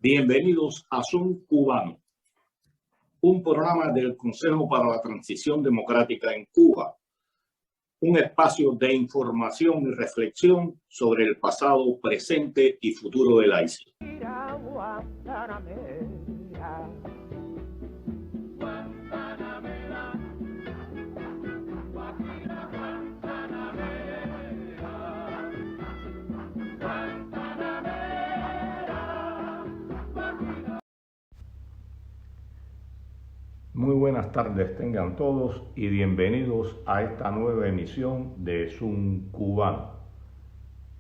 Bienvenidos a Son Cubano, un programa del Consejo para la Transición Democrática en Cuba, un espacio de información y reflexión sobre el pasado, presente y futuro de la isla. Muy buenas tardes tengan todos y bienvenidos a esta nueva emisión de Zoom Cubano.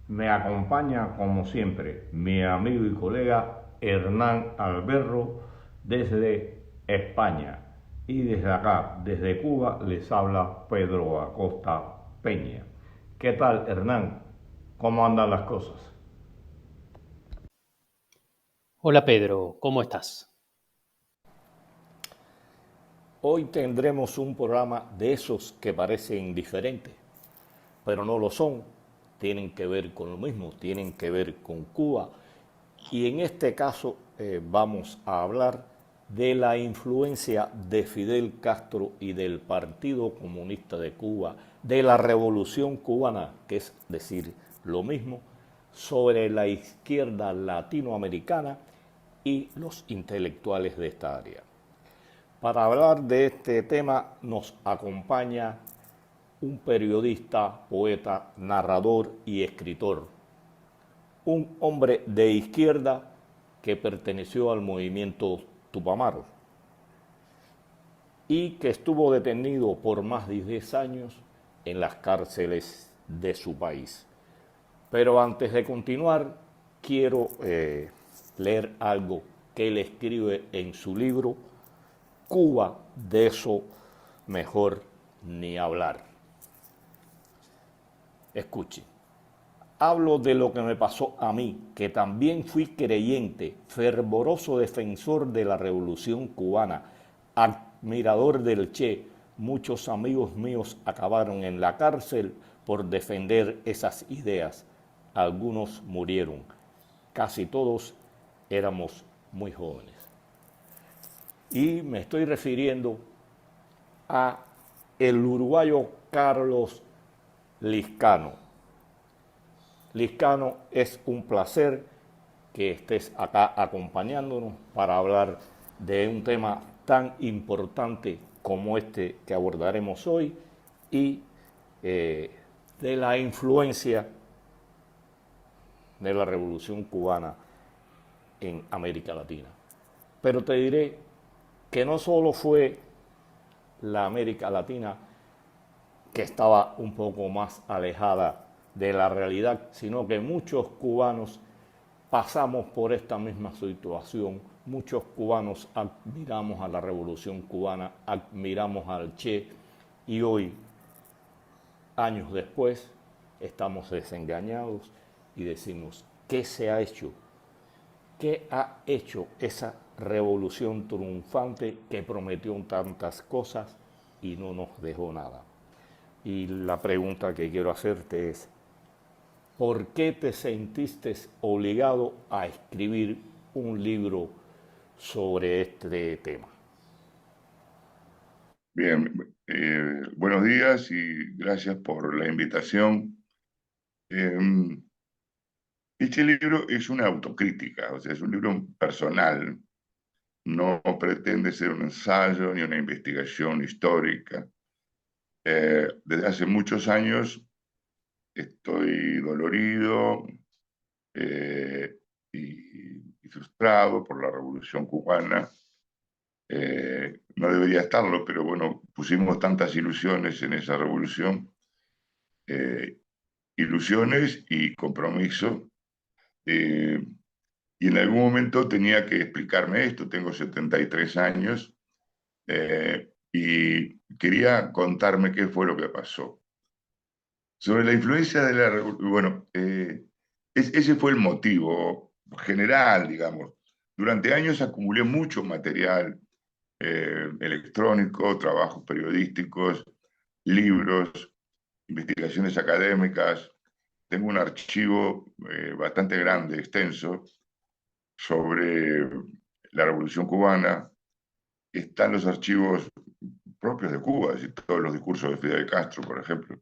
Me acompaña como siempre mi amigo y colega Hernán Alberro desde España y desde acá, desde Cuba, les habla Pedro Acosta Peña. ¿Qué tal, Hernán? ¿Cómo andan las cosas? Hola Pedro, ¿cómo estás? Hoy tendremos un programa de esos que parecen diferentes, pero no lo son. Tienen que ver con lo mismo, tienen que ver con Cuba. Y en este caso vamos a hablar de la influencia de Fidel Castro y del Partido Comunista de Cuba, de la Revolución Cubana, que es decir, lo mismo, sobre la izquierda latinoamericana y los intelectuales de esta área. Para hablar de este tema nos acompaña un periodista, poeta, narrador y escritor, un hombre de izquierda que perteneció al movimiento Tupamaros y que estuvo detenido por más de 10 años en las cárceles de su país. Pero antes de continuar, quiero leer algo que él escribe en su libro Cuba, de eso mejor ni hablar. Escuche. Hablo de lo que me pasó a mí, que también fui creyente, fervoroso defensor de la Revolución Cubana, admirador del Che. Muchos amigos míos acabaron en la cárcel por defender esas ideas. Algunos murieron. Casi todos éramos muy jóvenes. Y me estoy refiriendo a el uruguayo Carlos Lizcano. Lizcano, es un placer que estés acá acompañándonos para hablar de un tema tan importante como este que abordaremos hoy y de la influencia de la Revolución Cubana en América Latina. Pero te diré que no solo fue la América Latina que estaba un poco más alejada de la realidad, sino que muchos cubanos pasamos por esta misma situación. Muchos cubanos admiramos a la Revolución Cubana, admiramos al Che, y hoy, años después, estamos desengañados y decimos, ¿qué se ha hecho? ¿Qué ha hecho esa revolución triunfante que prometió tantas cosas y no nos dejó nada? Y la pregunta que quiero hacerte es, ¿por qué te sentiste obligado a escribir un libro sobre este tema? Bien, buenos días y gracias por la invitación. Este libro es una autocrítica, o sea, es un libro personal. No pretende ser un ensayo ni una investigación histórica. Desde hace muchos años estoy dolorido y frustrado por la Revolución Cubana. No debería estarlo, pero bueno, pusimos tantas ilusiones en esa revolución, ilusiones y compromiso. Y en algún momento tenía que explicarme esto. Tengo 73 años y quería contarme qué fue lo que pasó. Sobre la influencia de la revolución, bueno, ese fue el motivo general, digamos. Durante años acumulé mucho material electrónico, trabajos periodísticos, libros, investigaciones académicas. Tengo un archivo bastante grande, extenso, sobre la Revolución Cubana. Están los archivos propios de Cuba, y todos los discursos de Fidel Castro, por ejemplo.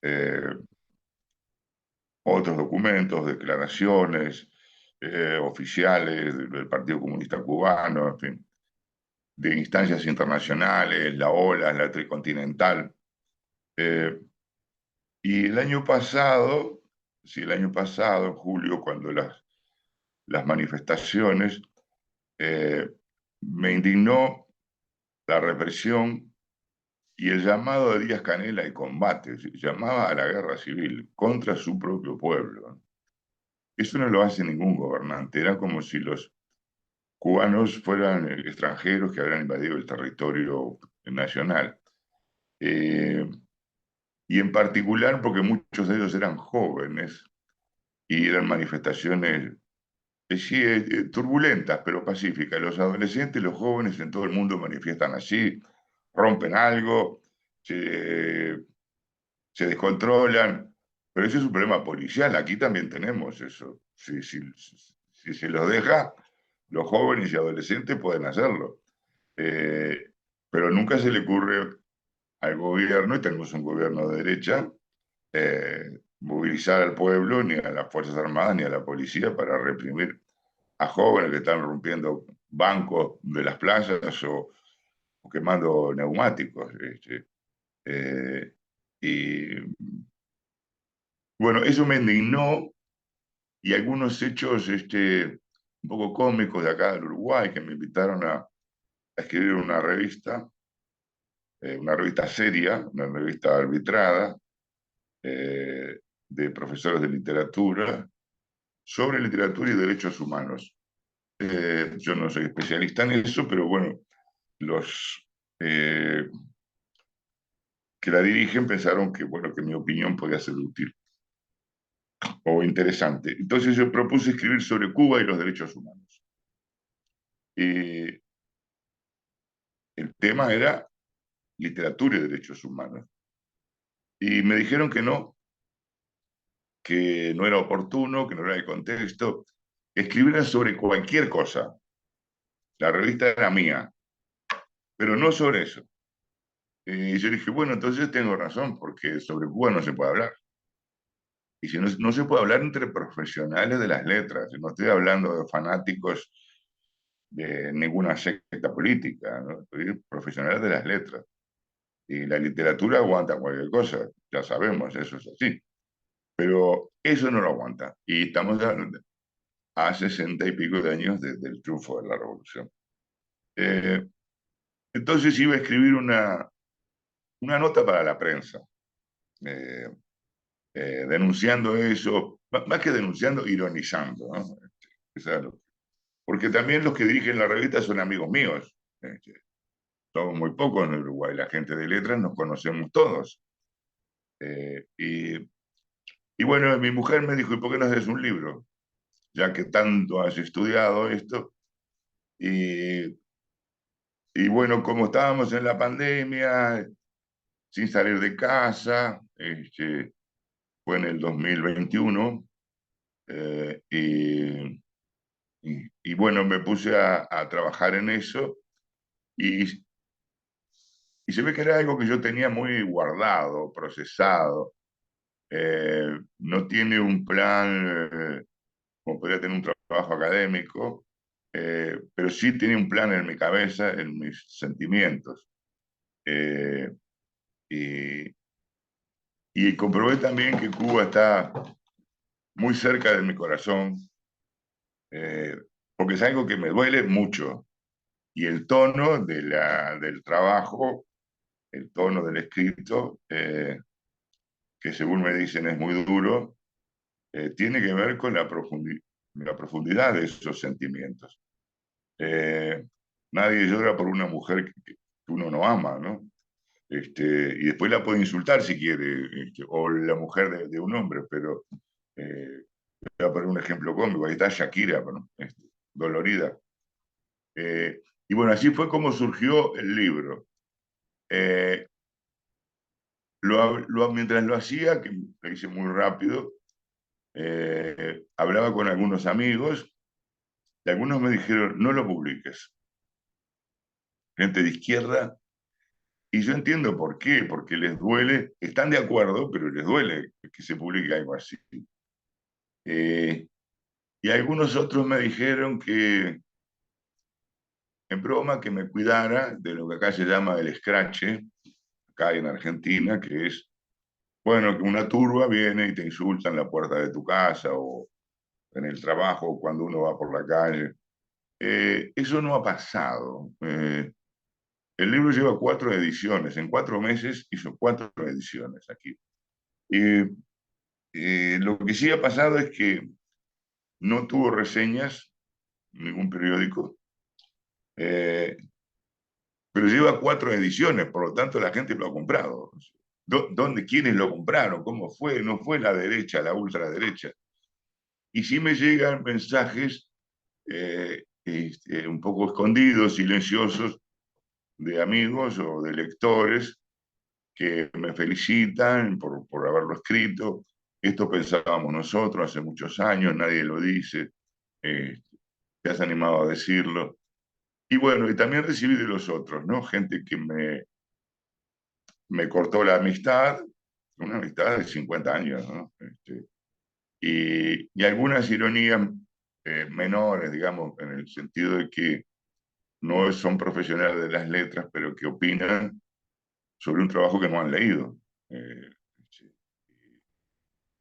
Eh, Otros documentos, declaraciones oficiales del Partido Comunista Cubano, en fin, de instancias internacionales, la OLA, la Tricontinental. Eh, y el año pasado, sí, el año pasado, en julio, cuando las manifestaciones, eh, me indignó la represión y el llamado de Díaz Canel al combate, llamaba a la guerra civil contra su propio pueblo. Eso no lo hace ningún gobernante, era como si los cubanos fueran extranjeros que habrían invadido el territorio nacional. Eh, y en particular porque muchos de ellos eran jóvenes y eran manifestaciones sí, turbulentas, pero pacíficas. Los adolescentes y los jóvenes en todo el mundo manifiestan así, rompen algo, se descontrolan, pero ese es un problema policial. Aquí también tenemos eso. Si se los deja, los jóvenes y adolescentes pueden hacerlo. Eh, pero nunca se le ocurre al gobierno, y tenemos un gobierno de derecha, movilizar al pueblo, ni a las Fuerzas Armadas, ni a la policía para reprimir a jóvenes que están rompiendo bancos de las playas o quemando neumáticos. Y bueno, eso me indignó, y algunos hechos un poco cómicos de acá del Uruguay que me invitaron a escribir una revista seria, una revista arbitrada, de profesores de literatura, sobre literatura y derechos humanos. Yo no soy especialista en eso, pero bueno, los eh, que la dirigen pensaron que, bueno, que mi opinión podía ser útil o interesante. Entonces yo propuse escribir sobre Cuba y los derechos humanos. Eh, el tema era literatura y derechos humanos. Y me dijeron que no era oportuno, que no era el contexto, que escribiera sobre cualquier cosa. La revista era mía, pero no sobre eso. Y yo dije, bueno, entonces tengo razón, porque sobre Cuba no se puede hablar. Y si no, no se puede hablar entre profesionales de las letras, no estoy hablando de fanáticos de ninguna secta política, ¿no? Estoy profesionales de las letras. Y la literatura aguanta cualquier cosa, ya sabemos, eso es así. Pero eso no lo aguanta. Y estamos a 60 y pico de años desde el triunfo de la revolución. Eh, entonces iba a escribir una nota para la prensa, eh, denunciando eso, más que denunciando, ironizando, ¿no? Porque también los que dirigen la revista son amigos míos. Somos muy pocos en Uruguay, la gente de letras nos conocemos todos. Eh, y, y bueno, mi mujer me dijo, ¿y por qué no haces un libro? Ya que tanto has estudiado esto. Y, y bueno, como estábamos en la pandemia, sin salir de casa, fue en el 2021, y bueno, me puse a trabajar en eso, y, y se ve que era algo que yo tenía muy guardado, procesado. No tiene un plan, como podría tener un trabajo académico, pero sí tiene un plan en mi cabeza, en mis sentimientos. Eh, y, y comprobé también que Cuba está muy cerca de mi corazón, eh, porque es algo que me duele mucho. Y el tono del trabajo, el tono del escrito, que según me dicen es muy duro, tiene que ver con la profundidad de esos sentimientos. Eh, Nadie llora por una mujer que uno no ama, ¿no? Y después la puede insultar si quiere, o la mujer de un hombre, pero voy a poner un ejemplo cómico, ahí está Shakira, bueno, dolorida. Y bueno, así fue como surgió el libro. Eh, mientras lo hacía, que lo hice muy rápido, hablaba con algunos amigos y algunos me dijeron, no lo publiques. Gente de izquierda, y yo entiendo por qué, porque les duele, están de acuerdo, pero les duele que se publique algo así. Eh, y algunos otros me dijeron que, en broma, que me cuidara de lo que acá se llama el escrache, acá en Argentina, que es, bueno, que una turba viene y te insulta en la puerta de tu casa o en el trabajo cuando uno va por la calle. Eso no ha pasado. El libro lleva 4 ediciones. En 4 meses hizo 4 ediciones aquí. Eh, lo que sí ha pasado es que no tuvo reseñas en ningún periódico, eh, pero lleva 4 ediciones, por lo tanto la gente lo ha comprado. ¿Dónde, quiénes lo compraron? ¿Cómo fue? No fue la derecha, la ultraderecha. Y sí me llegan mensajes un poco escondidos, silenciosos, de amigos o de lectores que me felicitan por haberlo escrito. Esto pensábamos nosotros hace muchos años, nadie lo dice, eh, te has animado a decirlo. Y bueno, y también recibí de los otros, ¿no? Gente que me cortó la amistad, una amistad de 50 años, ¿no? Y algunas ironías menores, digamos, en el sentido de que no son profesionales de las letras, pero que opinan sobre un trabajo que no han leído. Eh,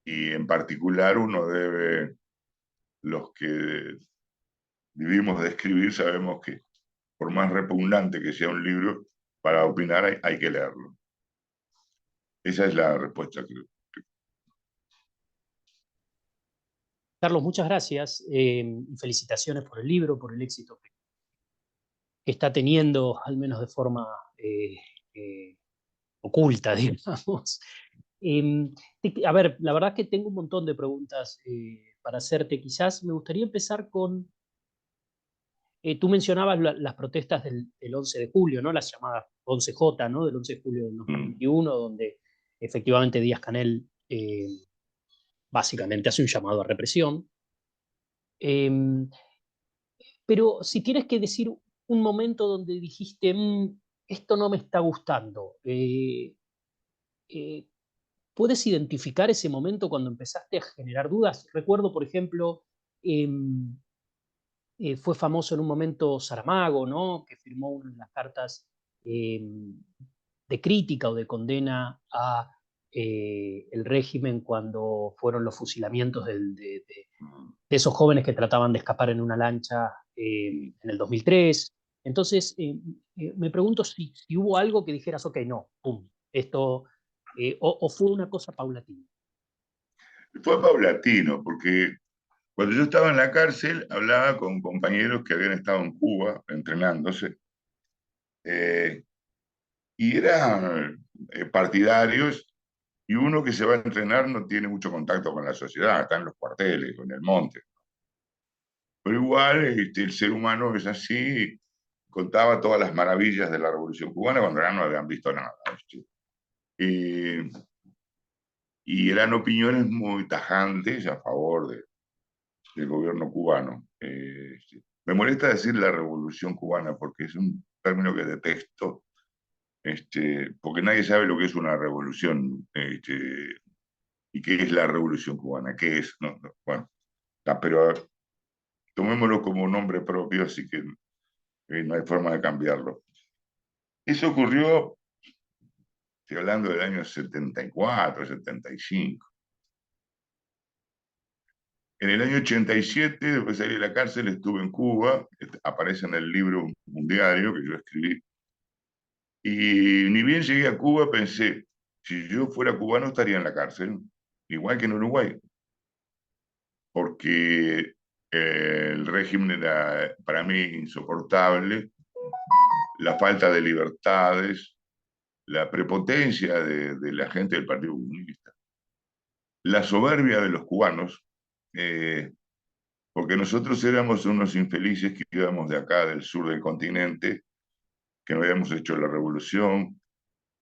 y en particular uno debe, los que vivimos de escribir, sabemos que por más repugnante que sea un libro, para opinar hay que leerlo. Esa es la respuesta, creo. Carlos, muchas gracias y felicitaciones por el libro, por el éxito que está teniendo, al menos de forma eh, eh, oculta, digamos. A ver, la verdad es que tengo un montón de preguntas para hacerte. Quizás me gustaría empezar con, tú mencionabas las protestas del 11 de julio, ¿no? Las llamadas 11J, ¿no? Del 11 de julio del Mm. 2021, donde efectivamente Díaz-Canel básicamente hace un llamado a represión. Eh, pero si tienes que decir un momento donde dijiste, esto no me está gustando, eh, ¿puedes identificar ese momento cuando empezaste a generar dudas? Recuerdo, por ejemplo, eh, fue famoso en un momento Saramago, ¿no? Que firmó una de las cartas eh, de crítica o de condena a el régimen cuando fueron los fusilamientos de esos jóvenes que trataban de escapar en una lancha en el 2003. Entonces, me pregunto si hubo algo que dijeras, ok, no, pum, esto, o fue una cosa paulatina. Fue paulatino, porque cuando yo estaba en la cárcel hablaba con compañeros que habían estado en Cuba entrenándose, eh, y eran partidarios, y uno que se va a entrenar no tiene mucho contacto con la sociedad, está en los cuarteles o en el monte. Pero igual el ser humano es así, contaba todas las maravillas de la Revolución Cubana cuando ya no habían visto nada. Eh, y eran opiniones muy tajantes a favor del gobierno cubano. Me molesta decir la Revolución Cubana porque es un término que detesto, porque nadie sabe lo que es una revolución y qué es la Revolución Cubana, qué es. No, no, bueno, pero tomémoslo como nombre propio, así que no hay forma de cambiarlo. Eso ocurrió, estoy hablando del año 74, 75. En el año 87, después de salir de la cárcel, estuve en Cuba, aparece en el libro un diario que yo escribí, y ni bien llegué a Cuba pensé, si yo fuera cubano estaría en la cárcel, igual que en Uruguay, porque el régimen era para mí insoportable, la falta de libertades, la prepotencia de la gente del Partido Comunista, la soberbia de los cubanos, porque nosotros éramos unos infelices que íbamos de acá, del sur del continente, que no habíamos hecho la revolución,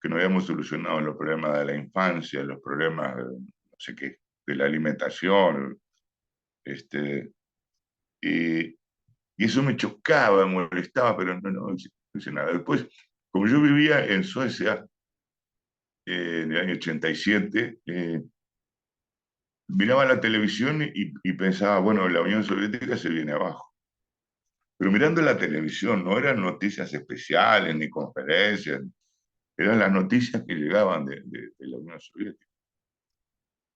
que no habíamos solucionado los problemas de la infancia, los problemas, no sé qué, de la alimentación, y, y eso me chocaba, me molestaba, pero no hice nada. Después, como yo vivía en Suecia, en el año 87, miraba la televisión y pensaba, bueno, la Unión Soviética se viene abajo. Pero mirando la televisión, no eran noticias especiales ni conferencias, eran las noticias que llegaban de la Unión Soviética.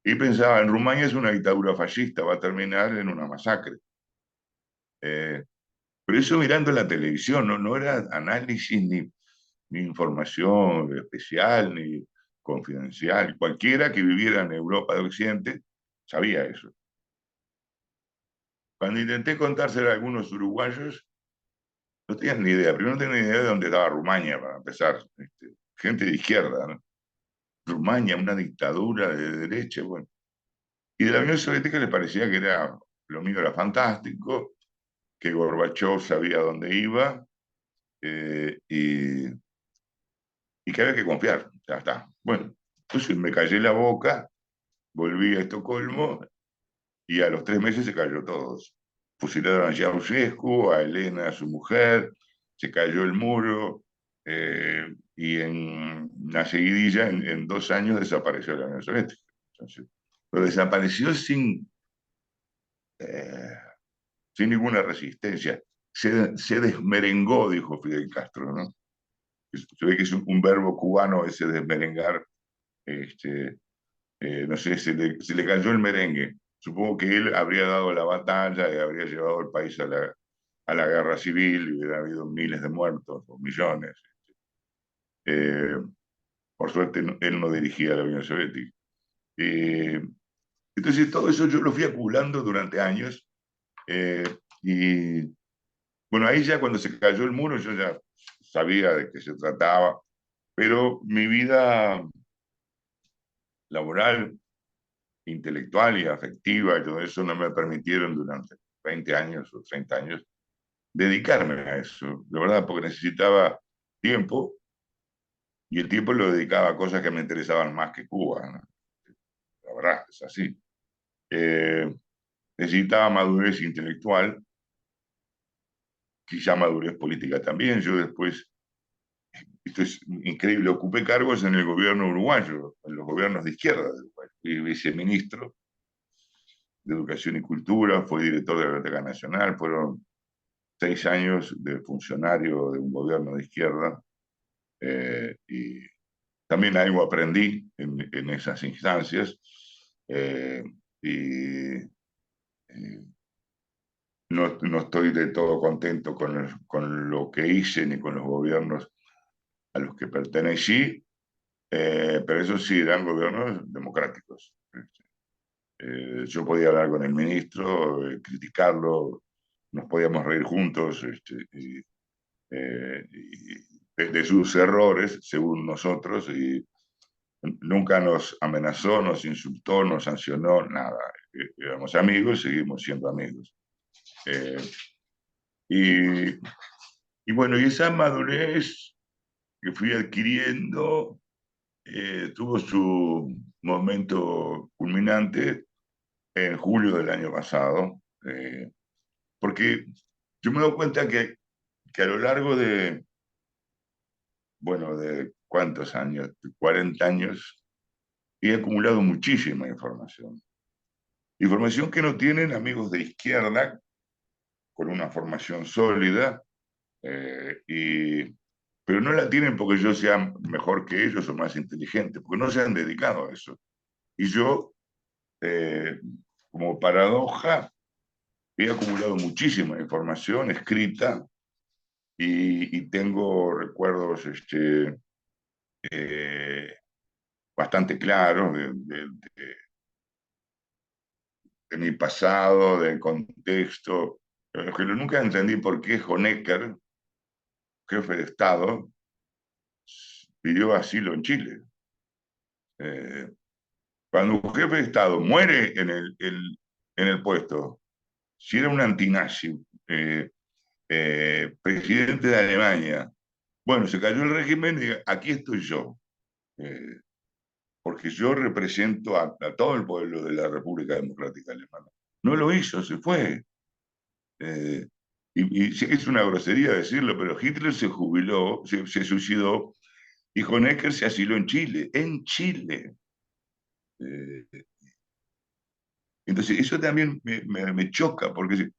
Y pensaba, en Rumania es una dictadura fascista, va a terminar en una masacre. Pero eso mirando la televisión, no era análisis ni información especial ni confidencial. Cualquiera que viviera en Europa de Occidente sabía eso. Cuando intenté contárselo a algunos uruguayos, no tenían ni idea. Primero no tenían ni idea de dónde estaba Rumania, para empezar. Gente de izquierda, ¿no? Rumania, una dictadura de derecha, bueno. Y de la Unión Soviética les parecía que era, lo mío era fantástico, que Gorbachev sabía dónde iba, y que había que confiar. Ya está. Bueno, entonces me callé la boca, volví a Estocolmo y a los 3 meses se cayó todo. Fusilaron a Ceausescu, a Elena, a su mujer, se cayó el muro, y en una seguidilla, en 2 años, desapareció la Unión Soviética. Entonces, pero desapareció eh, sin ninguna resistencia. Se desmerengó, dijo Fidel Castro, ¿no? Se ve que es un verbo cubano ese desmerengar. No sé, se le cayó el merengue. Supongo que él habría dado la batalla y habría llevado el país a la guerra civil y hubiera habido miles de muertos o millones. Eh, por suerte, él no dirigía la Unión Soviética. Eh, entonces, todo eso yo lo fui acumulando durante años. eh, y bueno, ahí ya cuando se cayó el muro, yo ya sabía de qué se trataba, pero mi vida laboral, intelectual y afectiva y todo eso no me permitieron durante 20 años o 30 años dedicarme a eso, de verdad, porque necesitaba tiempo y el tiempo lo dedicaba a cosas que me interesaban más que Cuba, ¿no? La verdad, es así. Eh, Necesitaba madurez intelectual, quizá madurez política también. Yo después, esto es increíble, ocupé cargos en el gobierno uruguayo, en los gobiernos de izquierda de Uruguay. Fui viceministro de Educación y Cultura, fui director de la Biblioteca Nacional, fueron 6 años de funcionario de un gobierno de izquierda, y también algo aprendí en esas instancias, y no estoy de todo contento con lo que hice ni con los gobiernos a los que pertenecí, pero eso sí, eran gobiernos democráticos. Yo podía hablar con el ministro, criticarlo, nos podíamos reír juntos, de sus errores, según nosotros, y nunca nos amenazó, nos insultó, nos sancionó, nada. Éramos amigos, seguimos siendo amigos. Eh, y, y bueno, y esa madurez que fui adquiriendo tuvo su momento culminante en julio del año pasado, porque yo me doy cuenta que a lo largo de, bueno, de cuántos años, 40 años, he acumulado muchísima información. Información que no tienen amigos de izquierda con una formación sólida, pero no la tienen porque yo sea mejor que ellos o más inteligente, porque no se han dedicado a eso. Y yo, eh, como paradoja, he acumulado muchísima información escrita y tengo recuerdos eh, bastante claros de mi pasado, del contexto, pero nunca entendí por qué Honecker, jefe de Estado, pidió asilo en Chile. Cuando un jefe de Estado muere en en el puesto, si era un antinazi, presidente de Alemania, bueno, se cayó el régimen y aquí estoy yo, eh, porque yo represento a todo el pueblo de la República Democrática Alemana. No lo hizo, se fue. Eh, y sé que es una grosería decirlo, pero Hitler se jubiló, se suicidó, y Honecker se asiló en Chile, en Chile. Eh, entonces, eso también me choca, porque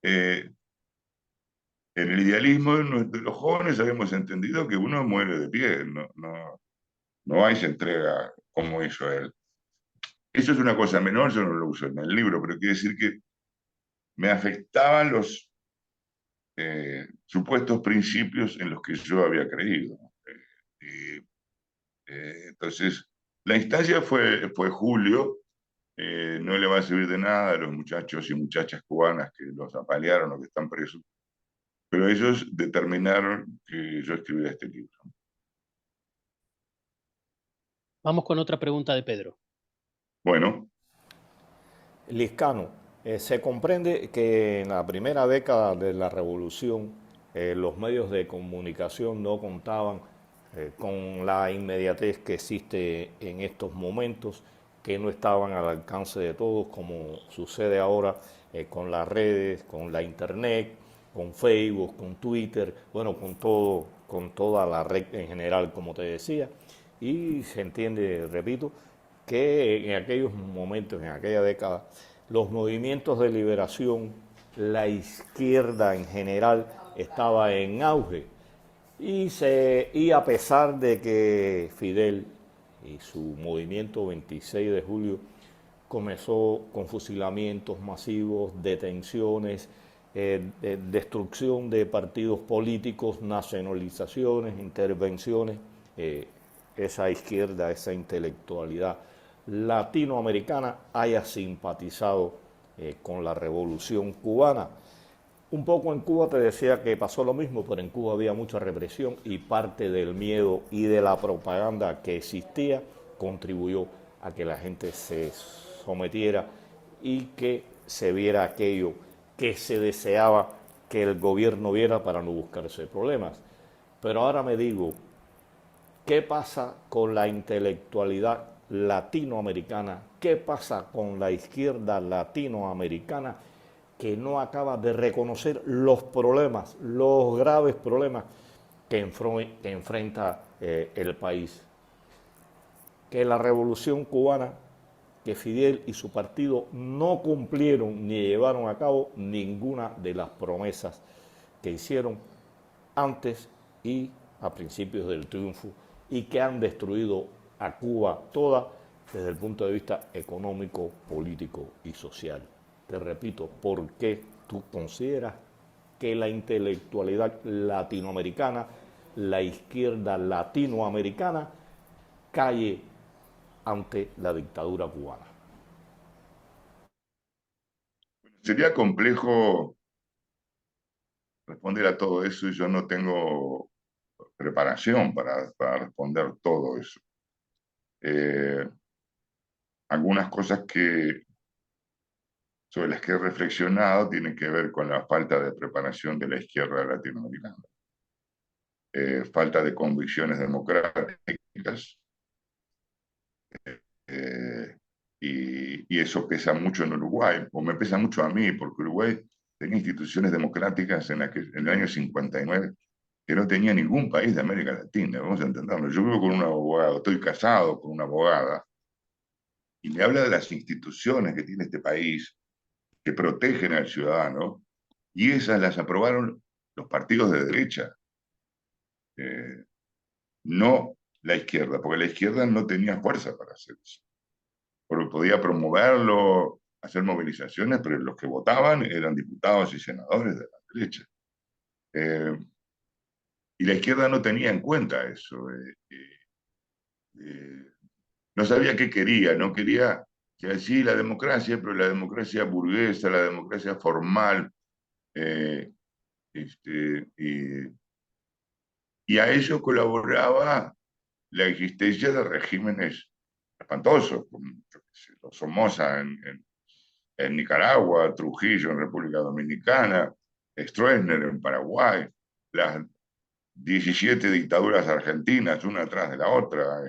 eh, en el idealismo de los jóvenes habíamos entendido que uno muere de pie, no hay se entrega como hizo él. Eso es una cosa menor, yo no lo uso en el libro, pero quiere decir que me afectaban los supuestos principios en los que yo había creído. Entonces, la instancia fue julio, no le va a servir de nada a los muchachos y muchachas cubanas que los apalearon o que están presos, pero ellos determinaron que yo escribiera este libro. Vamos con otra pregunta de Pedro. Bueno, Liscano, se comprende que en la primera década de la revolución los medios de comunicación no contaban con la inmediatez que existe en estos momentos, que no estaban al alcance de todos, como sucede ahora con las redes, con la internet, con Facebook, con Twitter, bueno, con todo, con toda la red en general, como te decía. Y se entiende, repito, que en aquellos momentos, en aquella década, los movimientos de liberación, la izquierda en general estaba en auge. Y a pesar de que Fidel y su movimiento 26 de julio comenzó con fusilamientos masivos, detenciones, destrucción de partidos políticos, nacionalizaciones, intervenciones, esa izquierda, esa intelectualidad latinoamericana haya simpatizado con la revolución cubana. Un poco en Cuba te decía que pasó lo mismo, pero en Cuba había mucha represión y parte del miedo y de la propaganda que existía contribuyó a que la gente se sometiera y que se viera aquello que se deseaba que el gobierno viera para no buscarse problemas. Pero ahora me digo, ¿qué pasa con la intelectualidad latinoamericana? ¿Qué pasa con la izquierda latinoamericana que no acaba de reconocer los problemas, los graves problemas que enfrenta el país? Que la revolución cubana, que Fidel y su partido no cumplieron ni llevaron a cabo ninguna de las promesas que hicieron antes y a principios del triunfo, y que han destruido a Cuba toda desde el punto de vista económico, político y social. Te repito, ¿por qué tú consideras que la intelectualidad latinoamericana, la izquierda latinoamericana, cae ante la dictadura cubana? sería complejo responder a todo eso y yo no tengo preparación para responder todo eso. Algunas cosas sobre las que he reflexionado tienen que ver con la falta de preparación de la izquierda latinoamericana, falta de convicciones democráticas, eh, y eso pesa mucho en Uruguay, o me pesa mucho a mí, porque Uruguay tenía instituciones democráticas en el año 59 que no tenía ningún país de América Latina, vamos a entenderlo. Yo vivo con un abogado, estoy casado con una abogada, y me habla de las instituciones que tiene este país, que protegen al ciudadano, y esas las aprobaron los partidos de derecha, no la izquierda, porque la izquierda no tenía fuerza para hacer eso. Porque podía promoverlo, hacer movilizaciones, pero los que votaban eran diputados y senadores de la derecha. Y la izquierda no tenía en cuenta eso. No sabía qué quería, no quería que sí, la democracia, pero la democracia burguesa, la democracia formal, eh, este, y a ello colaboraba la existencia de regímenes espantosos, como yo qué sé, los Somoza en Nicaragua, Trujillo en República Dominicana, Stroessner en Paraguay, las 17 dictaduras argentinas, una atrás de la otra,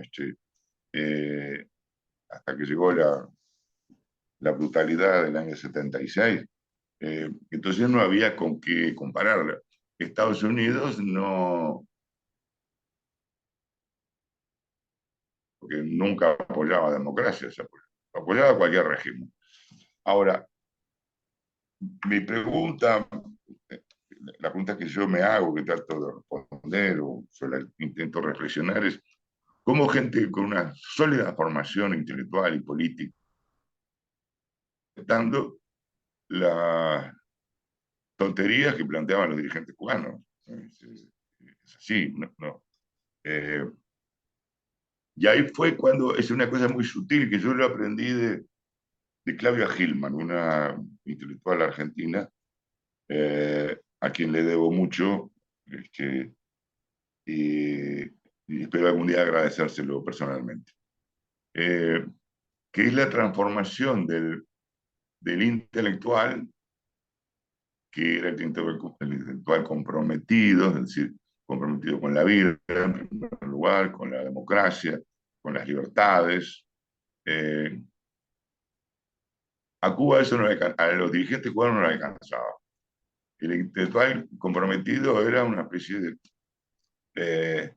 hasta que llegó la brutalidad del año 76. Entonces no había con qué compararla. Estados Unidos no, porque nunca apoyaba democracia, apoyaba cualquier régimen. Ahora, mi pregunta, la pregunta que yo me hago, que trato de responder o intento reflexionar es, ¿cómo gente con una sólida formación intelectual y política, dando las tonterías que planteaban los dirigentes cubanos? Es así, no. Y ahí fue cuando, es una cosa muy sutil que yo lo aprendí de Claudia Gilman, una intelectual argentina, a quien le debo mucho, y espero algún día agradecérselo personalmente, que es la transformación del intelectual, que era el intelectual comprometido, es decir, comprometido con la vida, en primer lugar, con la democracia, con las libertades. A Cuba eso no a los dirigentes cubanos no les alcanzaba. El intelectual comprometido era una especie de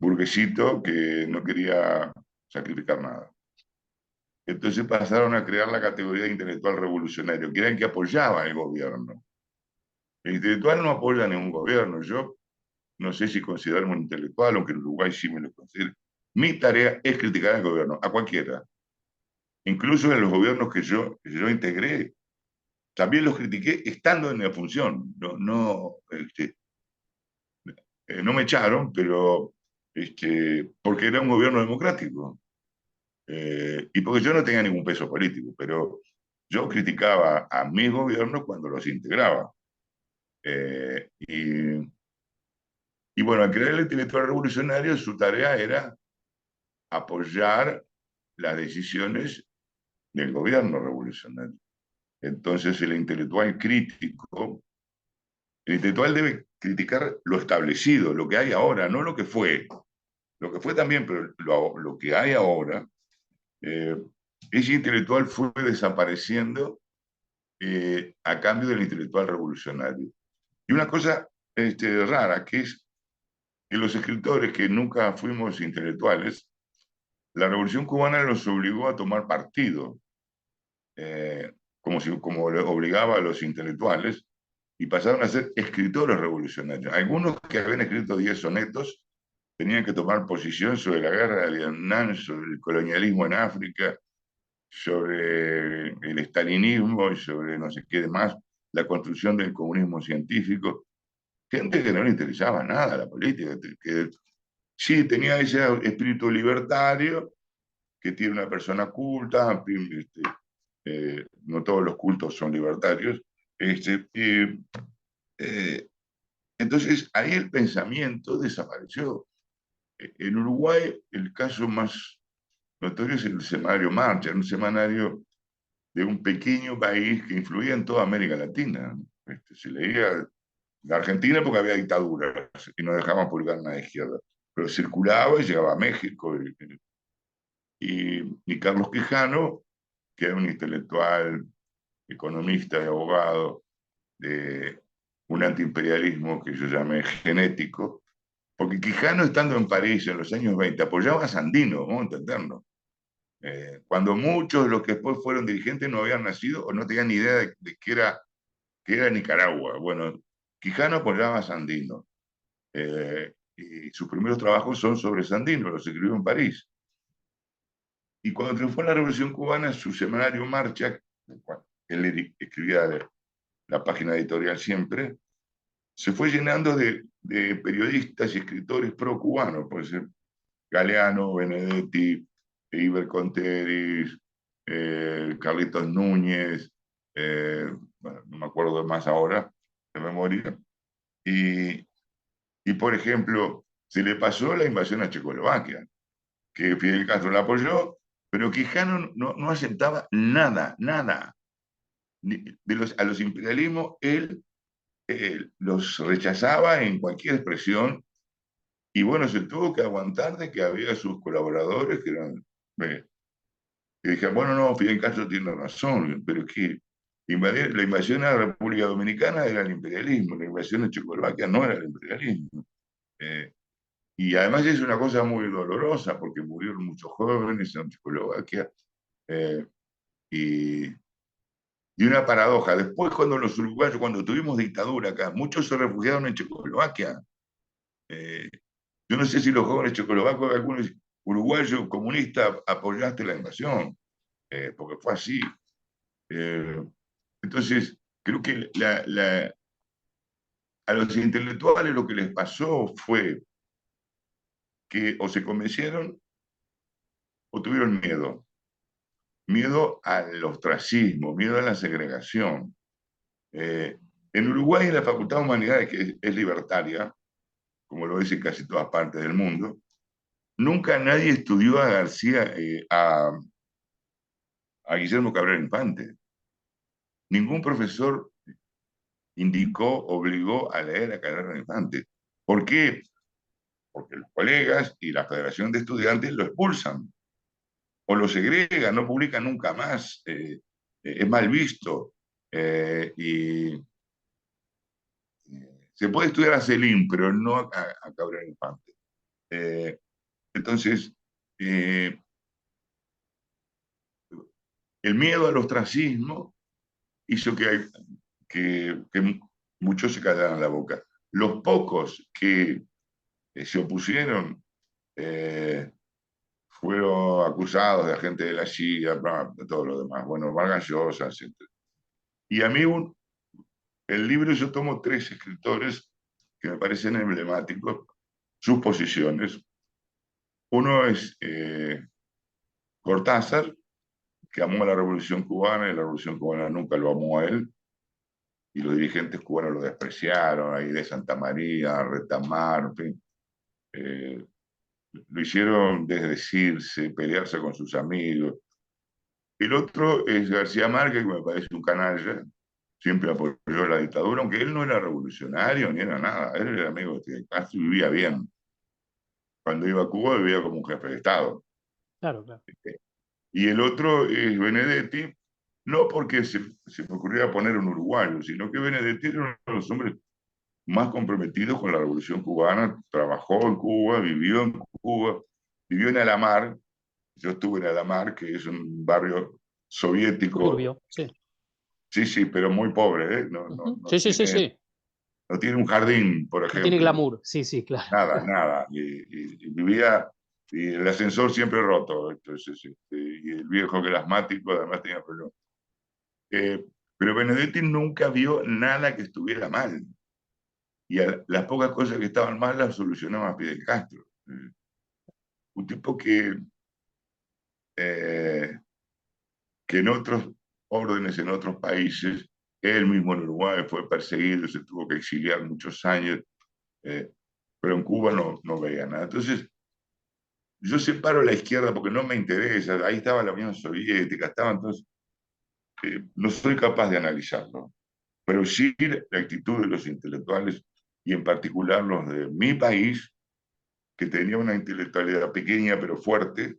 burguesito que no quería sacrificar nada. Entonces pasaron a crear la categoría de intelectual revolucionario, que era el que apoyaba al gobierno. El intelectual no apoya a ningún gobierno. Yo no sé si considerarme un intelectual, aunque en Uruguay sí me lo considero. Mi tarea es criticar al gobierno, a cualquiera. Incluso en los gobiernos que yo integré, también los critiqué estando en la función. No me echaron, pero porque era un gobierno democrático. Y porque yo no tenía ningún peso político, pero yo criticaba a mis gobiernos cuando los integraba. Eh, y, y bueno, al crear el intelectual revolucionario, su tarea era apoyar las decisiones del gobierno revolucionario. Entonces, el intelectual debe criticar lo establecido, lo que hay ahora, no lo que fue. Lo que fue también, pero lo que hay ahora, ese intelectual fue desapareciendo a cambio del intelectual revolucionario. Y una cosa rara, que es que los escritores que nunca fuimos intelectuales, la Revolución Cubana los obligó a tomar partido, como le obligaba a los intelectuales, y pasaron a ser escritores revolucionarios. Algunos que habían escrito 10 sonetos tenían que tomar posición sobre la guerra de Vietnam, sobre el colonialismo en África, sobre el estalinismo y sobre no sé qué demás, la construcción del comunismo científico. Gente que no le interesaba nada la política, que sí tenía ese espíritu libertario que tiene una persona culta, no todos los cultos son libertarios. Eh, entonces ahí el pensamiento desapareció. En Uruguay el caso más notorio es el semanario Marcha, un semanario de un pequeño país que influía en toda América Latina. Se leía la Argentina porque había dictaduras y no dejaban publicar nada de izquierda, pero circulaba y llegaba a México. Y Carlos Quijano, que era un intelectual, economista y abogado de un antiimperialismo que yo llamé genético, porque Quijano, estando en París en los años 20, apoyaba a Sandino, vamos a entendernos. Cuando muchos de los que después fueron dirigentes no habían nacido o no tenían ni idea de qué era Nicaragua. Bueno, Quijano apoyaba a Sandino. Y sus primeros trabajos son sobre Sandino, los escribió en París. Y cuando triunfó la Revolución Cubana, su semanario Marcha, él escribía la página editorial siempre, se fue llenando de periodistas y escritores pro-cubanos, por ejemplo, Galeano, Benedetti, Iber Conteris, Carlitos Núñez, bueno, no me acuerdo más ahora de memoria. Y por ejemplo, se le pasó la invasión a Checoslovaquia, que Fidel Castro la apoyó, pero Quijano no aceptaba nada, nada. a los imperialismos, él los rechazaba en cualquier expresión, y bueno, se tuvo que aguantar de que había sus colaboradores que eran, que dijeron, bueno, no, Fidel Castro tiene razón, pero es que la invasión a la República Dominicana era el imperialismo, la invasión a Checoslovaquia no era el imperialismo. Y además es una cosa muy dolorosa porque murieron muchos jóvenes en Checoslovaquia. Eh, y, y una paradoja, después cuando los uruguayos, cuando tuvimos dictadura acá, muchos se refugiaron en Checoslovaquia. Eh, yo no sé si los jóvenes checoslovacos, algunos uruguayos comunistas, apoyaste la invasión, porque fue así. Entonces, creo que a los intelectuales lo que les pasó fue que o se convencieron o tuvieron miedo. Miedo al ostracismo, miedo a la segregación. En Uruguay, la Facultad de Humanidades, que es libertaria, como lo es en casi todas partes del mundo, nunca nadie estudió a García, a Guillermo Cabral Infante. Ningún profesor indicó, obligó a leer a Cabral Infante. ¿Por qué? Porque los colegas y la Federación de Estudiantes lo expulsan o lo segregan, no publican nunca más, es mal visto. Y se puede estudiar a Celín, pero no a Cabral Infante. Entonces, el miedo al ostracismo hizo que muchos se callaran la boca. Los pocos que se opusieron fueron acusados de agente de la CIA, de todo lo demás. Bueno, Vargas Llosa, etc. Y a mí, el libro, yo tomo 3 escritores que me parecen emblemáticos, sus posiciones. Uno es Cortázar, que amó a la Revolución Cubana, y la Revolución Cubana nunca lo amó a él, y los dirigentes cubanos lo despreciaron, ahí de Santa María, Retamar, en fin. Lo hicieron desdecirse, pelearse con sus amigos. El otro es García Márquez, que me parece un canalla, siempre apoyó la dictadura, aunque él no era revolucionario ni era nada, él era amigo de Fidel Castro y vivía bien. Cuando iba a Cuba vivía como un jefe de Estado. Claro, claro. Y el otro es Benedetti, no porque se me ocurriera poner un uruguayo, sino que Benedetti era uno de los hombres más comprometidos con la Revolución Cubana, trabajó en Cuba, vivió en Cuba, vivió en Alamar. Yo estuve en Alamar, que es un barrio soviético, Turbio, sí. sí, sí, pero muy pobre, ¿eh? Sí, sí, sí, sí. No tiene un jardín, por No tiene ejemplo, glamour, sí, sí, claro. nada, nada. Y vivía, y el ascensor siempre roto, entonces, y el viejo que era asmático, además tenía problemas. Pero Benedetti nunca vio nada que estuviera mal. Y las pocas cosas que estaban mal las solucionaba Fidel Castro. Un tipo eh, que en otros órdenes, en otros países, él mismo en Uruguay fue perseguido, se tuvo que exiliar muchos años, pero en Cuba no veía nada. Entonces, yo separo la izquierda porque no me interesa, ahí estaba la Unión Soviética, estaba entonces, no soy capaz de analizarlo, pero sí la actitud de los intelectuales y en particular los de mi país, que tenía una intelectualidad pequeña pero fuerte,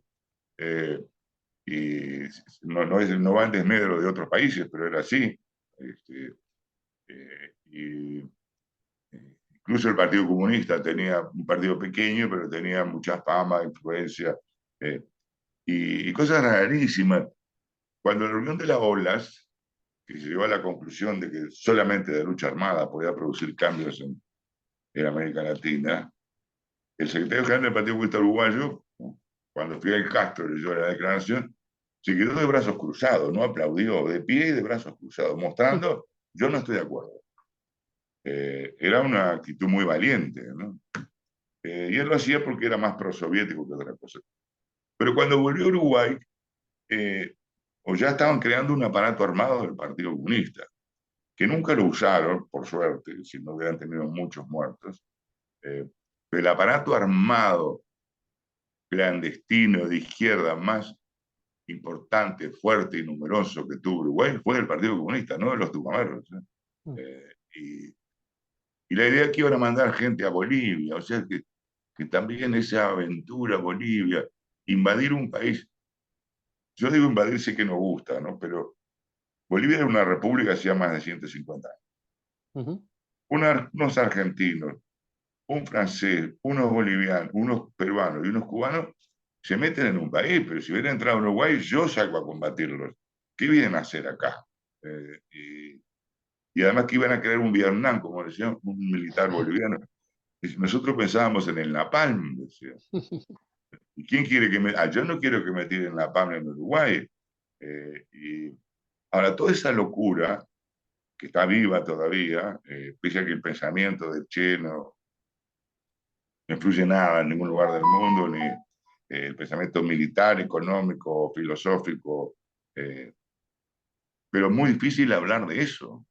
y no va en desmedro de otros países, pero era así. Este, y incluso el Partido Comunista tenía un partido pequeño, pero tenía mucha fama, influencia, y cosas rarísimas. Cuando la reunión de las olas, que se llegó a la conclusión de que solamente la lucha armada podía producir cambios en América Latina, el secretario general del Partido Comunista Uruguayo, cuando Fidel Castro leyó la declaración, se quedó de brazos cruzados, no aplaudió, de pie y de brazos cruzados, mostrando, yo no estoy de acuerdo. Era una actitud muy valiente, ¿no? Y él lo hacía porque era más prosoviético que otra cosa. Pero cuando volvió a Uruguay, o ya estaban creando un aparato armado del Partido Comunista, que nunca lo usaron, por suerte, si no hubieran tenido muchos muertos. Pero el aparato armado clandestino de izquierda más importante, fuerte y numeroso que tuvo Uruguay fue el Partido Comunista, no de los Tupamaros. Y la idea que iban a mandar gente a Bolivia, o sea que también esa aventura Bolivia, invadir un país, yo digo invadir, sé que no gusta, ¿no? Pero Bolivia era una república hacía más de 150 años. Unos argentinos, un francés, unos bolivianos, unos peruanos y unos cubanos se meten en un país, pero si hubiera entrado a Uruguay, yo salgo a combatirlos. ¿Qué vienen a hacer acá? Y además que iban a crear un Vietnam, como decía un militar boliviano. Y nosotros pensábamos en el Napalm, decía. ¿Y quién quiere que me...? Yo no quiero que me tiren Napalm en Uruguay. Y ahora, toda esa locura, que está viva todavía, pese a que el pensamiento de Che no influye nada en ningún lugar del mundo, ni el pensamiento militar, económico, filosófico, pero es muy difícil hablar de eso.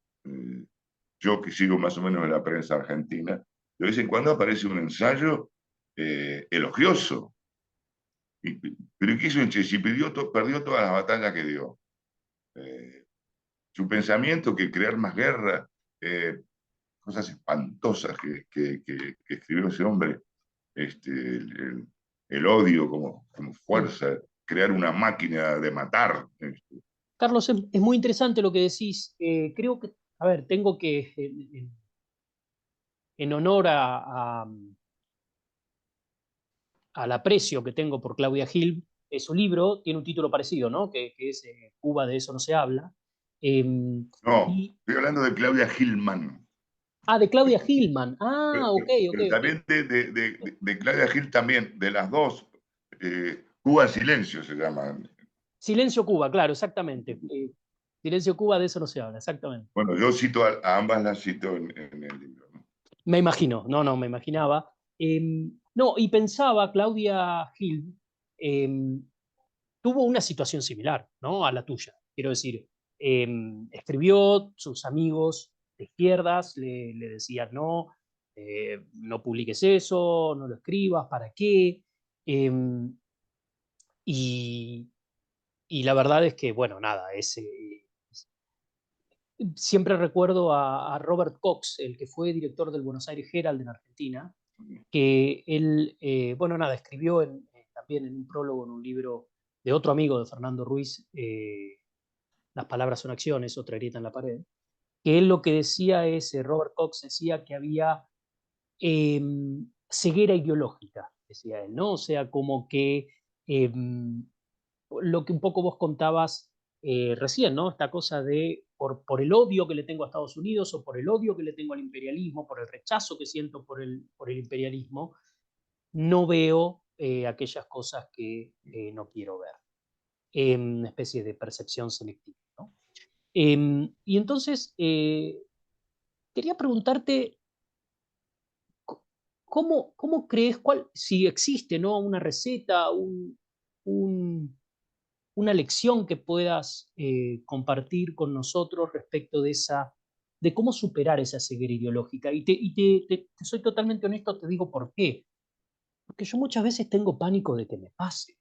Yo que sigo más o menos en la prensa argentina, de vez en cuando aparece un ensayo elogioso. Pero ¿qué hizo Che? Si perdió todas las batallas que dio. Su pensamiento que crear más guerra, cosas espantosas que escribió ese hombre, el odio como fuerza, crear una máquina de matar. Carlos, es muy interesante lo que decís. Creo que, a ver, tengo que, en honor al aprecio que tengo por Claudia Gil, su libro tiene un título parecido, ¿no? Que es Cuba, de eso no se habla. No, Y, estoy hablando de Claudia Gilman. de Claudia Gilman. Ah, ok, ok, Pero ok. también de Claudia Gil también, de las dos. Cuba en Silencio se llama. Silencio Cuba, claro, exactamente. Silencio Cuba, de eso no se habla, exactamente. Bueno, yo cito a ambas, las cito en el libro, ¿no? Me imagino, no, me imaginaba. No, y pensaba, Claudia Gil tuvo una situación similar, ¿no? A la tuya. Quiero decir, escribió, sus amigos de izquierdas le decían, no, no publiques eso, no lo escribas, ¿para qué? Y, y la verdad es que, bueno, nada, siempre recuerdo a Robert Cox, el que fue director del Buenos Aires Herald en Argentina, que él, bueno, nada, escribió también en un prólogo en un libro de otro amigo de Fernando Ruiz, Las palabras son acciones, otra grieta en la pared, que él lo que decía es, Robert Cox decía que había eh, ceguera ideológica, decía él, ¿no? O sea, como que eh, lo que un poco vos contabas recién, ¿no? Esta cosa de por el odio que le tengo a Estados Unidos o por el odio que le tengo al imperialismo, por el rechazo que siento por el imperialismo, no veo aquellas cosas que no quiero ver. Una especie de percepción selectiva, ¿no? Y entonces, quería preguntarte, ¿cómo crees, si existe, ¿no? Una receta, un, una lección que puedas compartir con nosotros respecto de cómo superar esa ceguera ideológica? Te soy totalmente honesto, te digo por qué. Porque yo muchas veces tengo pánico de que me pase.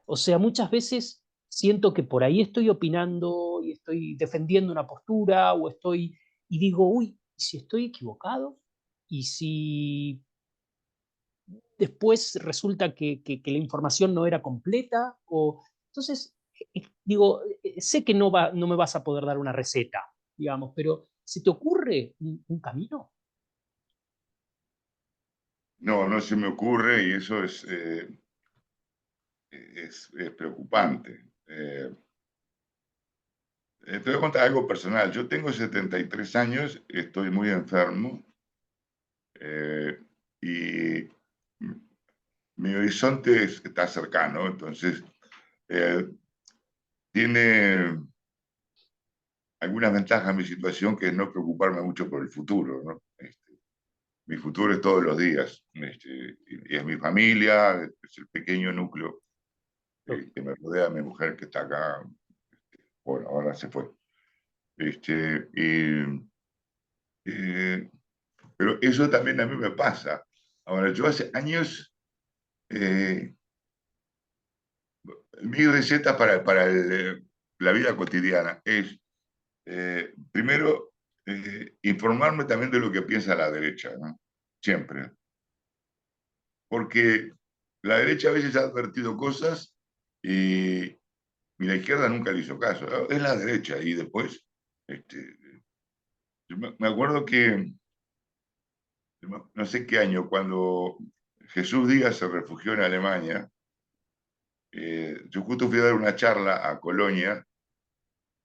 O sea, muchas veces siento que por ahí estoy opinando y estoy defendiendo una postura y digo, uy, ¿y si estoy equivocado? ¿Y si después resulta que la información no era completa? Entonces, digo, sé que no me vas a poder dar una receta, digamos, pero ¿se te ocurre un camino? No, no se me ocurre y eso es preocupante. Te voy a contar algo personal. Yo tengo 73 años, estoy muy enfermo y mi horizonte está cercano, entonces eh, tiene algunas ventajas mi situación, que es no preocuparme mucho por el futuro, ¿no? Mi futuro es todos los días, y es mi familia, es el pequeño núcleo que me rodea, mi mujer que está acá, bueno, ahora se fue. Este, y, eh, pero eso también a mí me pasa. Ahora, yo hace años, eh, Mi receta para la vida cotidiana es, primero, informarme también de lo que piensa la derecha, ¿no? Siempre. Porque la derecha a veces ha advertido cosas y la izquierda nunca le hizo caso. Es la derecha. Y después, este, yo me acuerdo que, no sé qué año, cuando Jesús Díaz se refugió en Alemania, yo justo fui a dar una charla a Colonia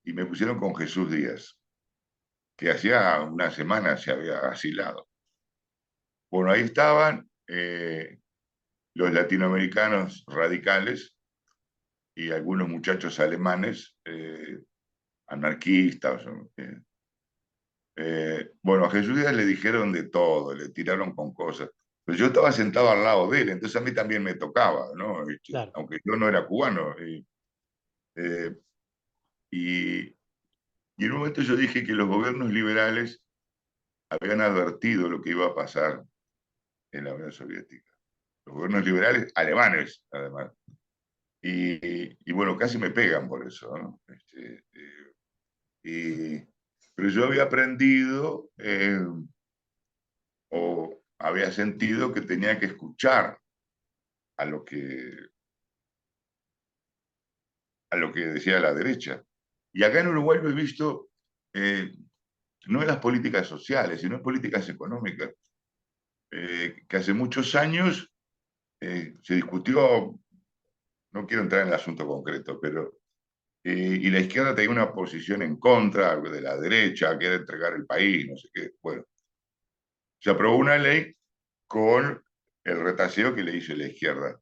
y me pusieron con Jesús Díaz, que hacía una semana se había asilado. Bueno, ahí estaban los latinoamericanos radicales y algunos muchachos alemanes, anarquistas. Bueno, a Jesús Díaz le dijeron de todo, le tiraron con cosas. Pero yo estaba sentado al lado de él, entonces a mí también me tocaba, ¿no? Claro. Aunque yo no era cubano. Eh, y, y en un momento yo dije que los gobiernos liberales habían advertido lo que iba a pasar en la Unión Soviética. Los gobiernos liberales alemanes, además. Y bueno, casi me pegan por eso, ¿no? Pero yo había aprendido o había sentido que tenía que escuchar a lo que, a lo que decía la derecha. Y acá en Uruguay lo he visto no en las políticas sociales, sino en políticas económicas, que hace muchos años se discutió, no quiero entrar en el asunto concreto, pero y la izquierda tenía una posición en contra de la derecha, que era entregar el país, no sé qué. Bueno, se aprobó una ley con el retaseo que le hizo la izquierda.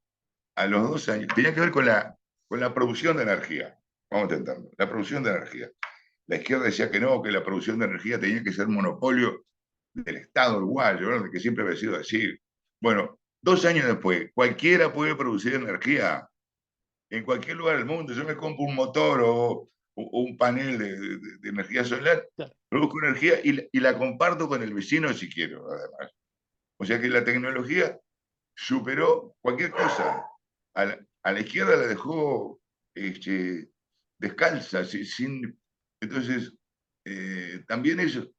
A los 2 años, tenía que ver con la producción de energía. Vamos a intentarlo. La producción de energía. La izquierda decía que no, que la producción de energía tenía que ser monopolio del Estado uruguayo, ¿no? Que siempre había sido así. Bueno, 2 años después, cualquiera puede producir energía en cualquier lugar del mundo. Yo me compro un motor o un panel de energía solar, Claro. produzco energía y la comparto con el vecino si quiero, además. O sea que la tecnología superó cualquier cosa. A la izquierda la dejó descalza, sin. Entonces, también eso,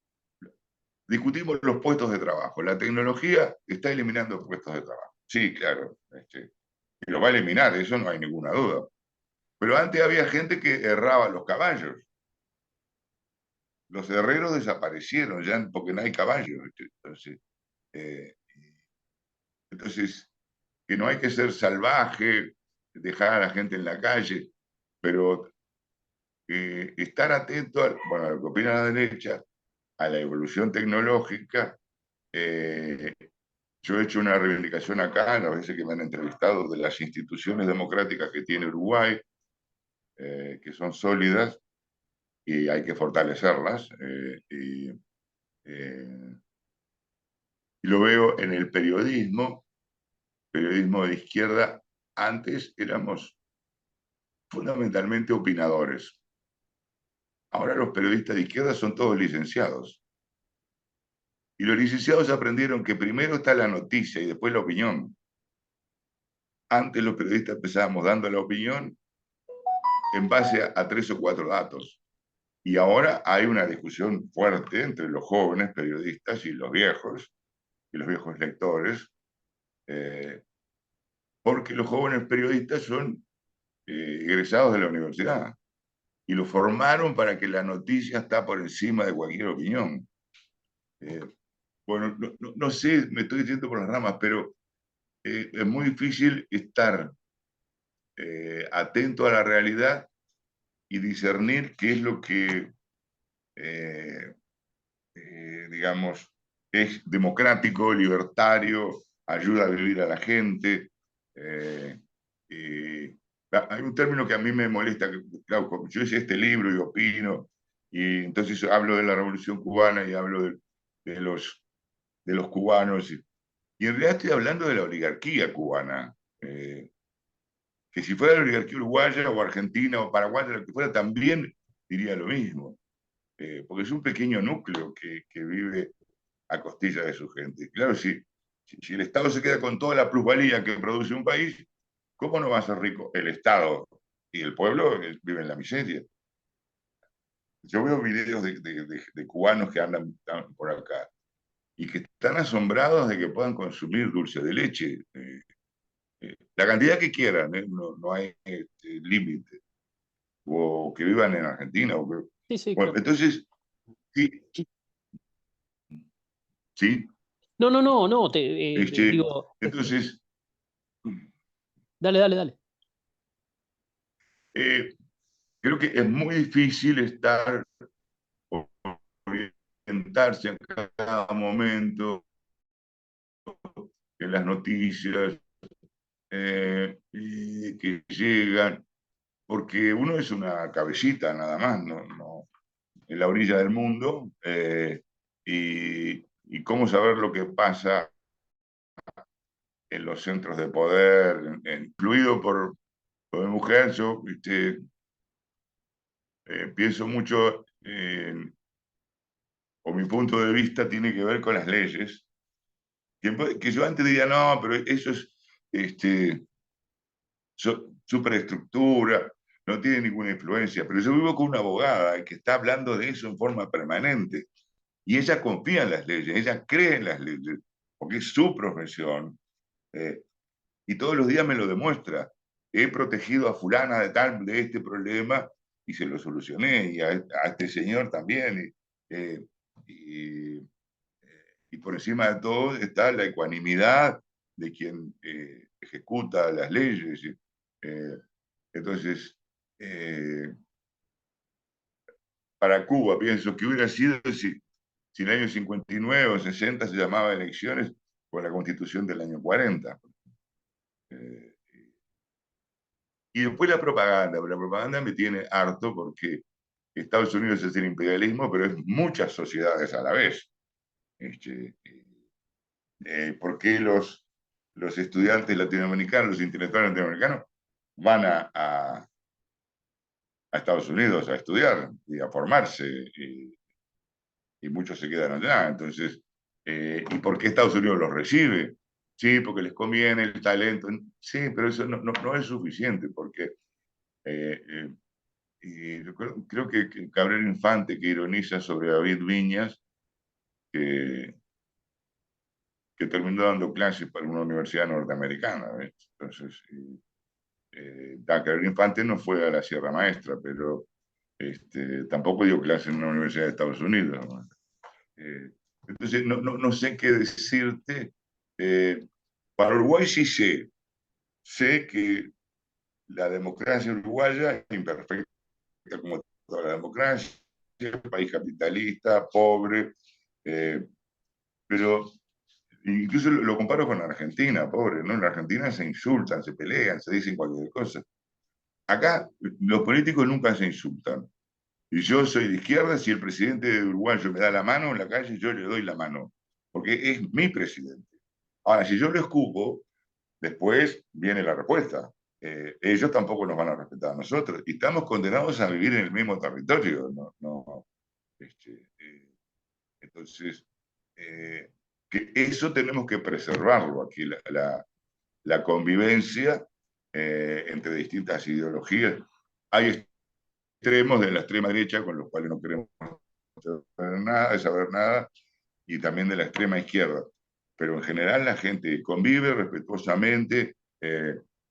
discutimos los puestos de trabajo. La tecnología está eliminando puestos de trabajo. Sí, claro, y lo va a eliminar, eso no hay ninguna duda. Pero antes había gente que erraba los caballos. Los herreros desaparecieron ya porque no hay caballos. Eh, entonces, que no hay que ser salvaje, dejar a la gente en la calle, pero estar atento bueno, a lo que opina la derecha, a la evolución tecnológica. Yo he hecho una reivindicación acá, las veces que me han entrevistado, de las instituciones democráticas que tiene Uruguay, que son sólidas y hay que fortalecerlas. Y lo veo en el periodismo de izquierda. Antes éramos fundamentalmente opinadores. Ahora los periodistas de izquierda son todos licenciados. Y los licenciados aprendieron que primero está la noticia y después la opinión. Antes los periodistas empezábamos dando la opinión en base a 3 o 4 datos. Y ahora hay una discusión fuerte entre los jóvenes periodistas y los viejos lectores, porque los jóvenes periodistas son egresados de la universidad y lo formaron para que la noticia está por encima de cualquier opinión. Bueno, no sé, me estoy diciendo por las ramas, pero es muy difícil estar atento a la realidad y discernir qué es lo que, digamos, es democrático, libertario, ayuda a vivir a la gente. Hay un término que a mí me molesta, que, claro, yo hice este libro y opino, y entonces hablo de la Revolución Cubana y hablo de los cubanos, y en realidad estoy hablando de la oligarquía cubana, que si fuera la oligarquía uruguaya o argentina o paraguaya, lo que fuera, también diría lo mismo, porque es un pequeño núcleo que vive a costilla de su gente. Claro, si el Estado se queda con toda la plusvalía que produce un país, ¿cómo no va a ser rico el Estado y el pueblo vive en la miseria. Yo veo videos de cubanos que andan por acá y que están asombrados de que puedan consumir dulce de leche. La cantidad que quieran, no hay límite. O que vivan en Argentina. Sí, sí, Bueno, claro. entonces, sí, sí, No, no, no, no, este, digo, entonces, dale, dale, dale. eh, creo que es muy difícil estar, orientarse en cada momento en las noticias y que llegan, porque uno es una cabecita nada más, en la orilla del mundo, y cómo saber lo que pasa en los centros de poder, incluido por mi mujer. Yo pienso mucho, o mi punto de vista tiene que ver con las leyes, que yo antes diría, no, pero eso es este, superestructura, no tiene ninguna influencia, pero yo vivo con una abogada que está hablando de eso en forma permanente, y ella confía en las leyes, ella cree en las leyes, porque es su profesión, y todos los días me lo demuestra. He protegido a fulana de tal, de este problema, y se lo solucioné, y a este señor también, eh, y, y por encima de todo está la ecuanimidad de quien ejecuta las leyes. Eh, entonces, eh, para Cuba, pienso que hubiera sido si en el año 59 o 60 se llamaba elecciones con la constitución del año 40. Eh, y después la propaganda me tiene harto porque Estados Unidos es el imperialismo, pero es muchas sociedades a la vez. Este, ¿Por qué los estudiantes latinoamericanos, los intelectuales latinoamericanos, van a Estados Unidos a estudiar y a formarse? Y muchos se quedan allá. Entonces, ¿y por qué Estados Unidos los recibe? Sí, porque les conviene el talento. Sí, pero eso no es suficiente, porque y creo que Cabrera Infante, que ironiza sobre David Viñas, que, que terminó dando clases para una universidad norteamericana. ¿Ves? Entonces, Cabrera Infante no fue a la Sierra Maestra, pero tampoco dio clases en una universidad de Estados Unidos, ¿no? Entonces, no sé qué decirte. Para Uruguay sí sé que la democracia uruguaya es imperfecta como toda la democracia, país capitalista, pobre, pero incluso lo comparo con Argentina, pobre, ¿no? En la Argentina se insultan, se pelean, se dicen cualquier cosa. Acá los políticos nunca se insultan. Y yo soy de izquierda, si el presidente uruguayo me da la mano en la calle, yo le doy la mano, porque es mi presidente. Ahora, si yo lo escupo, después viene la respuesta. Ellos tampoco nos van a respetar a nosotros. Y estamos condenados a vivir en el mismo territorio. Entonces, que eso tenemos que preservarlo aquí, la convivencia entre distintas ideologías. Hay extremos de la extrema derecha con los cuales no queremos saber nada, y también de la extrema izquierda. Pero en general la gente convive respetuosamente,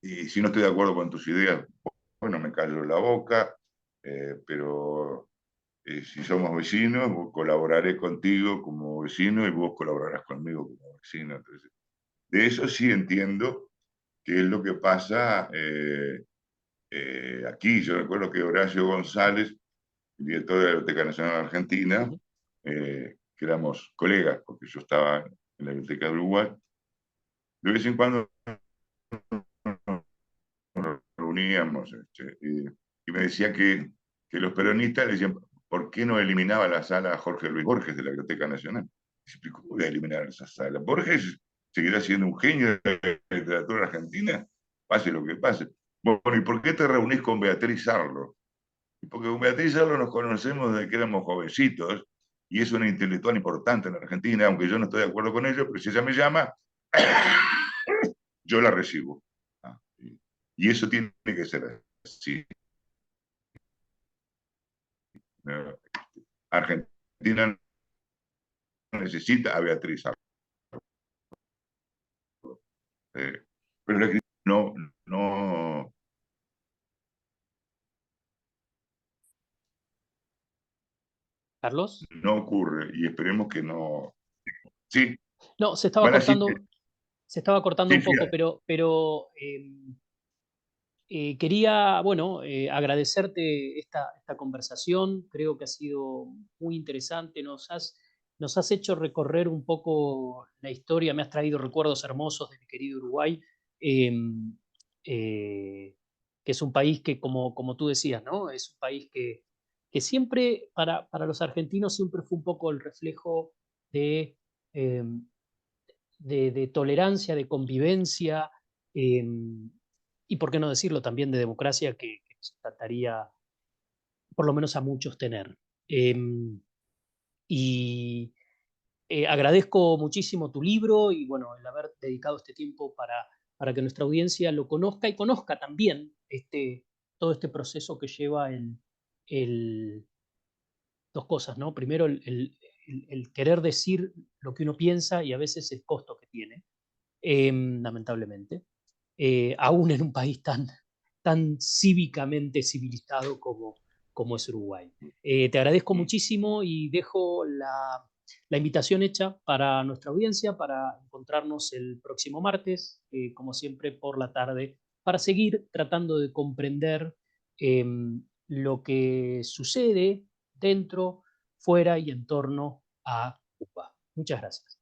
y si no estoy de acuerdo con tus ideas, bueno, me callo la boca, pero si somos vecinos, colaboraré contigo como vecino y vos colaborarás conmigo como vecino. Entonces, de eso sí entiendo qué es lo que pasa aquí. Yo recuerdo que Horacio González, director de la Biblioteca Nacional Argentina, que éramos colegas, porque yo estaba en la Biblioteca de Uruguay, de vez en cuando nos reuníamos, y me decía que los peronistas le decían, ¿por qué no eliminaba la sala Jorge Luis Borges de la Biblioteca Nacional? Y ¿cómo voy a eliminar esa sala? Borges seguirá siendo un genio de la literatura argentina, pase lo que pase. Bueno, ¿y por qué te reunís con Beatriz Arlo? Porque con Beatriz Arlo nos conocemos desde que éramos jovencitos, y es una intelectual importante en Argentina, aunque yo no estoy de acuerdo con ella, pero si ella me llama, yo la recibo. Y eso tiene que ser así. Argentina necesita a Beatriz Arroyo. Pero la crisis no Carlos. ocurre y esperemos que no. Sí, No, van a decir se estaba cortando sí, un sí, poco, pero quería, bueno, agradecerte esta conversación. Creo que ha sido muy interesante. Nos has hecho recorrer un poco la historia, me has traído recuerdos hermosos de mi querido Uruguay, eh, que es un país que, como tú decías, ¿no? Es un país que siempre, para los argentinos, siempre fue un poco el reflejo de, eh, de tolerancia, de convivencia, y por qué no decirlo también de democracia que nos encantaría, por lo menos a muchos, tener. Y agradezco muchísimo tu libro y bueno, el haber dedicado este tiempo para que nuestra audiencia lo conozca y conozca también todo este proceso que lleva dos cosas, ¿no? Primero, el querer decir lo que uno piensa y a veces el costo que tiene, lamentablemente, aún en un país tan cívicamente civilizado como es Uruguay. Te agradezco muchísimo y dejo la invitación hecha para nuestra audiencia para encontrarnos el próximo martes, como siempre por la tarde, para seguir tratando de comprender eh, lo que sucede dentro, fuera y en torno a Cuba. Muchas gracias.